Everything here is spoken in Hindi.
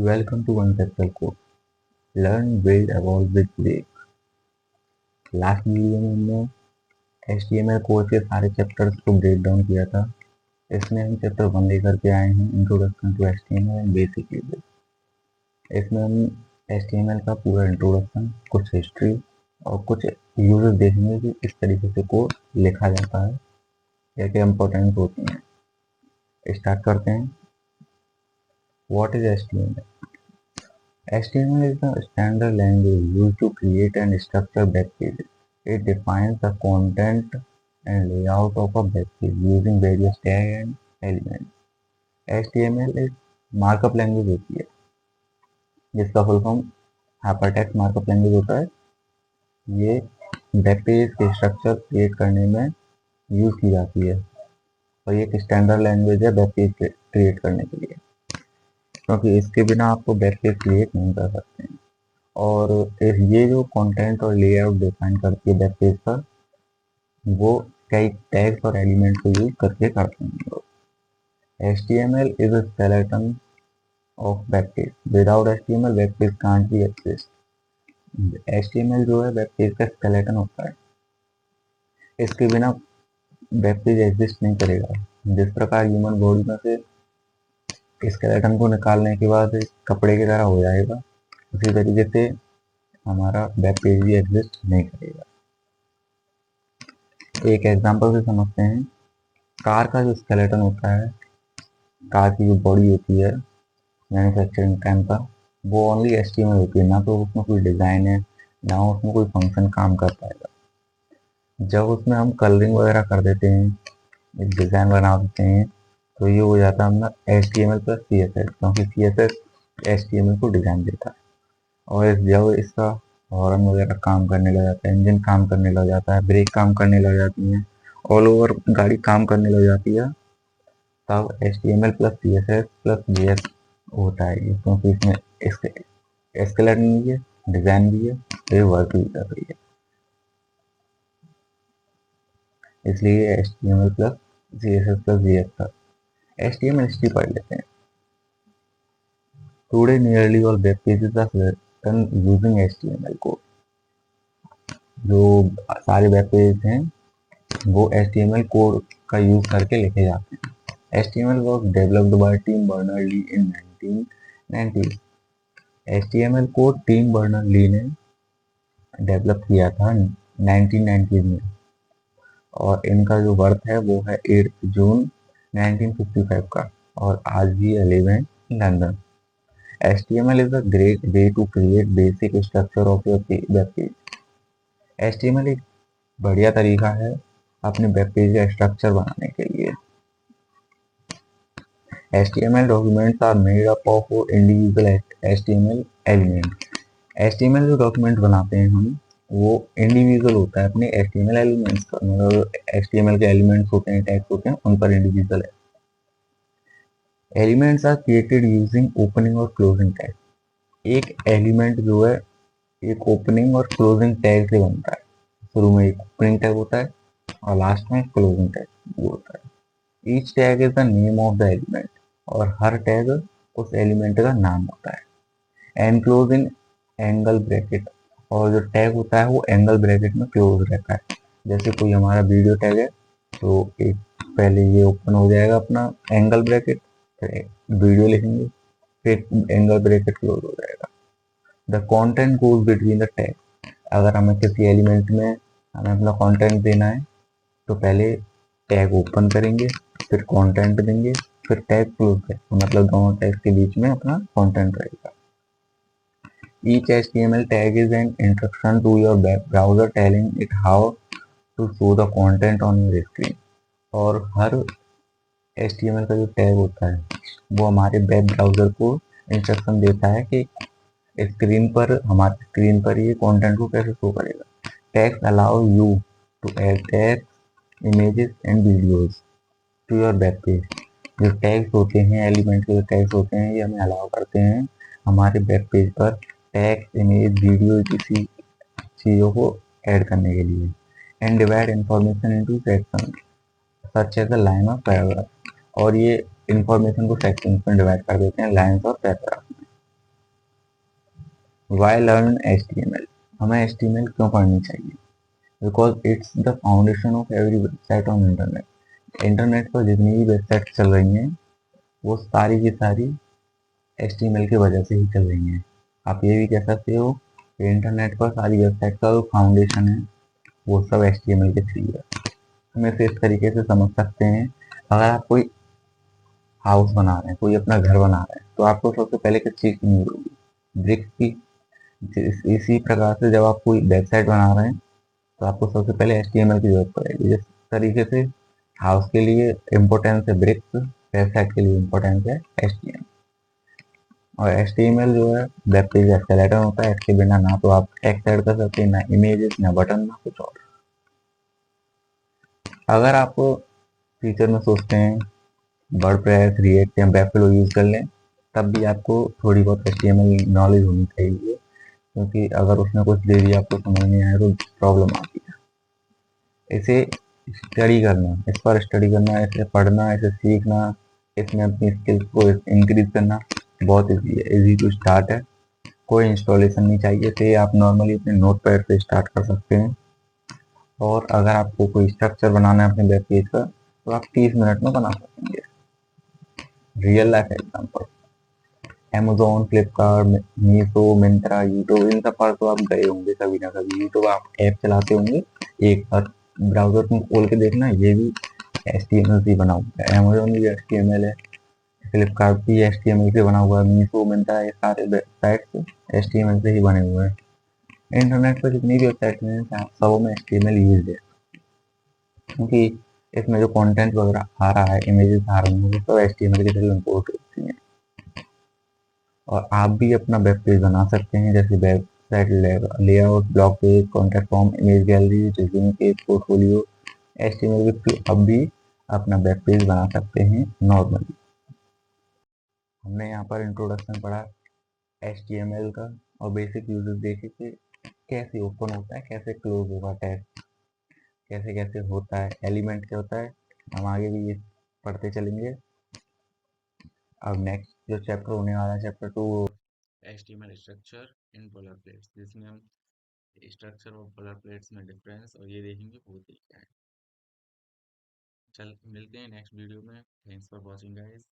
Welcome to Conceptual Code. Learn, build, evolve with Wake. Last video में हमने HTML कोड के सारे चैप्टर्स को ब्रेक डाउन किया था। इसमें हम चैप्टर 1 लेकर के आए हैं, introduction to HTML and basic uses. इसमें हम HTML का पूरा इंट्रोडक्शन, कुछ हिस्ट्री और कुछ यूजेस देखेंगे कि इस तरीके से कोड लिखा जाता है, क्या क्या इंपॉर्टेंट होती हैं। स्टार्ट करते हैं। What is HTML? HTML is the standard language used to create and structure web pages. It defines the content and layout of a web page using various tags and elements. HTML एक मार्कअप लैंग्वेज होती है, जिसका full form hypertext markup language होता है। ये वेब पेज के स्ट्रक्चर क्रिएट करने में यूज की जाती है और ये एक स्टैंडर्ड लैंग्वेज है वेब पेज क्रिएट करने के लिए, क्योंकि इसके बिना आपको वेब पेज क्रिएट नहीं कर सकते हैं। और ये जो कंटेंट और लेआउट डिफाइन करती है वेब पेज पर, वो कई टैग्स और एलिमेंट को यूज करके करते हैं। HTML is a skeleton of web page. Without HTML, web page can't be exist. HTML जो है वेब पेज का स्केलेटन होता है, इसके बिना वेब पेज एग्जिस्ट नहीं करेगा। जिस प्रकार ह्यूमन बॉडी में से स्केलेटन को निकालने के बाद कपड़े की तरह हो जाएगा, उसी तरीके से हमारा वेब पेज भी एग्जिस्ट नहीं करेगा। एक एग्जांपल से समझते हैं। कार का जो स्केलेटन होता है, कार की जो बॉडी होती है मैन्युफैक्चरिंग टाइम पर, वो ओनली HTML होती है, ना तो उसमें कोई डिज़ाइन है, ना उसमें कोई फंक्शन काम कर पाएगा। जब उसमें हम कलरिंग वगैरह कर देते हैं, एक डिज़ाइन बना देते हैं, तो ये हो जाता है अपना HTML प्लस CSS, क्योंकि CSS HTML को डिज़ाइन देता है। और जब इसका हॉर्न वगैरह काम करने लग जाता है, इंजन काम करने लग जाता है, ब्रेक काम करने लग जाती हैं, ऑल ओवर गाड़ी काम करने लग जाती है, तब HTML plus CSS plus JS होता है, क्योंकि इसमें स्केलेटन भी है, डिज़ाइन भी है, तो ये वर्क भी कर रही है, इसलिए HTML plus CSS plus JS था। HTML हिस्ट्री पढ़ लेते हैं। Today nearly all web pages are written using HTML code. जो सारे वेब पेज हैं वो HTML कोड का यूज करके लिखे जाते हैं। HTML was developed by Tim Berners-Lee in 1990s. HTML code Tim Berners-Lee ने डेवलप किया था 1990s में, और इनका जो बर्थ है वो है 8 जून 1955 का, और आज भी लिव हैं London. HTML is a great way to create basic structure of your web page. HTML एक बढ़िया तरीका है अपने वेब पेज का स्ट्रक्चर बनाने के लिए। HTML documents are made up of individual HTML element. HTML जो डॉक्यूमेंट बनाते हैं हम, वो इंडिविजुअल होता है अपने HTML एलिमेंट्स का, मतलब HTML के एलिमेंट्स होते हैं, टैग्स होते हैं, उन पर इंडिविजुअल है। Elements are created using opening और क्लोजिंग टैग। एक एलिमेंट जो है एक ओपनिंग और क्लोजिंग टैग से बनता है। शुरू में एक ओपनिंग टैग होता है और लास्ट में क्लोजिंग टैग वो होता है। Each tag is the name of the element, और हर टैग उस एलिमेंट का नाम होता है। एनक्लोजिंग एंगल ब्रैकेट, और जो टैग होता है वो एंगल ब्रैकेट में क्लोज रहता है। जैसे कोई हमारा वीडियो टैग है, तो एक पहले ये ओपन हो जाएगा अपना एंगल ब्रैकेट, फिर वीडियो लिखेंगे, फिर एंगल ब्रैकेट क्लोज हो जाएगा। The content goes between the tag. अगर हमें किसी एलिमेंट में हमें अपना कंटेंट देना है, तो पहले टैग ओपन करेंगे, फिर कंटेंट देंगे, फिर टैग क्लोज करेंगे, मतलब दोनों टैग के बीच में अपना कंटेंट रहेगा। Each HTML tag is an instruction to your web browser telling it how to show the content on your screen. और हर HTML का जो टैग होता है वो हमारे वेब ब्राउजर को इंस्ट्रक्शन देता है कि स्क्रीन पर, हमारे स्क्रीन पर ये कंटेंट को कैसे शो करेगा। Tags allow you to add tags, images and videos to your web page. जो टैग्स होते हैं, एलिमेंट के जो टैग्स होते हैं, ये हमें अलाउ करते हैं हमारे वेब पेज पर टैग्स, इमेज, वीडियो किसी चीज़ों को ऐड करने के लिए। And divide information into section such as the line of paragraph, और ये इंफॉर्मेशन को सेक्शन में डिवाइड कर देते हैं, लाइन्स और पैराग्राफ में। Why learn HTML? हमें HTML क्यों पढ़नी चाहिए? Because it's the foundation of every website on internet. Internet पर जितनी भी वेबसाइट चल रही हैं वो सारी की सारी HTML की वजह से ही चल रही हैं। आप ये भी कह सकते हो कि इंटरनेट पर सारी वेबसाइट का जो फाउंडेशन है वो सब HTML के थ्रू है। हम इसे इस तरीके से समझ सकते हैं, अगर आप कोई हाउस बना रहे हैं, कोई अपना घर बना रहे हैं, तो आपको सबसे पहले किस चीज़ की नीड होगी? ब्रिक्स की। इसी प्रकार से जब आप कोई वेबसाइट बना रहे हैं तो आपको सबसे पहले HTML की जरूरत पड़ेगी। जिस तरीके से हाउस के लिए इम्पोर्टेंस है ब्रिक्स, वेबसाइट के लिए इम्पोर्टेंस है HTML। और HTML जो है वेब पेज का स्केलेटन होता है। इसके बिना ना तो आप टेक्स्ट ऐड कर सकते हैं, ना इमेजेस, ना बटन, ना कुछ और। अगर आप फ्यूचर में सोचते हैं वर्डप्रेस, रिएक्ट या वेबफ्लो यूज़ कर लें, तब भी आपको थोड़ी बहुत HTML नॉलेज होनी चाहिए, क्योंकि अगर उसने कुछ दे दिया आपको समझ नहीं आया तो प्रॉब्लम आती है। इसे स्टडी करना, इस पर स्टडी करना, इसे पढ़ना, इसे सीखना, इसमें अपनी स्किल्स को इंक्रीज करना बहुत ईजी है। इजी टू स्टार्ट है, कोई इंस्टॉलेशन नहीं चाहिए। इसे आप नॉर्मली अपने नोटपैड से स्टार्ट कर सकते हैं। और अगर आपको कोई स्ट्रक्चर बनाना है अपने वेब पेज का तो आप 30 मिनट में बना सकेंगे। Real life example, Amazon, Flipkart, Meesho, Myntra, YouTube, इन सब पर तो आप गए होंगे कभी ना कभी। यूट्यूब आप ऐप चलाते होंगे, एक बार ब्राउजर में खोल के देखना, ये भी HTML से बना हुआ है। अमेजोन भी HTML है, फ्लिपकार्ट भी HTML से बना हुआ है, मीशो, मिंत्रा, ये सारे वेबसाइट HTML से ही बने हुए हैं। इंटरनेट पर जितनी भी वेबसाइट हैं सब में HTML यूज है, क्योंकि इसमें जो कंटेंट वगैरह आ रहा है, इमेजेस आ रही हैं, वो सब HTML के थ्रू इम्पोर्ट होती हैं। और आप भी अपना वेब पेज बना सकते हैं, जैसे website layout, blog page, contact form, image gallery, resume page, portfolio, HTML के थ्रू आप भी अपना वेब पेज बना सकते हैं नॉर्मली। हमने यहाँ पर इंट्रोडक्शन पढ़ा HTML का और बेसिक यूजेस देखे कि कैसे ओपन होता है, कैसे क्लोज होगा टैग, कैसे कैसे होता है, एलिमेंट क्या होता है। हम आगे भी ये पढ़ते चलेंगे। अब नेक्स्ट जो चैप्टर होने वाला है, chapter 2, HTML structure in polar plates, जिसमें हम स्ट्रक्चर और पोलर प्लेट्स में डिफरेंस और ये देखेंगे होते क्या है। चल मिलते हैं नेक्स्ट वीडियो में। Thanks for watching guys.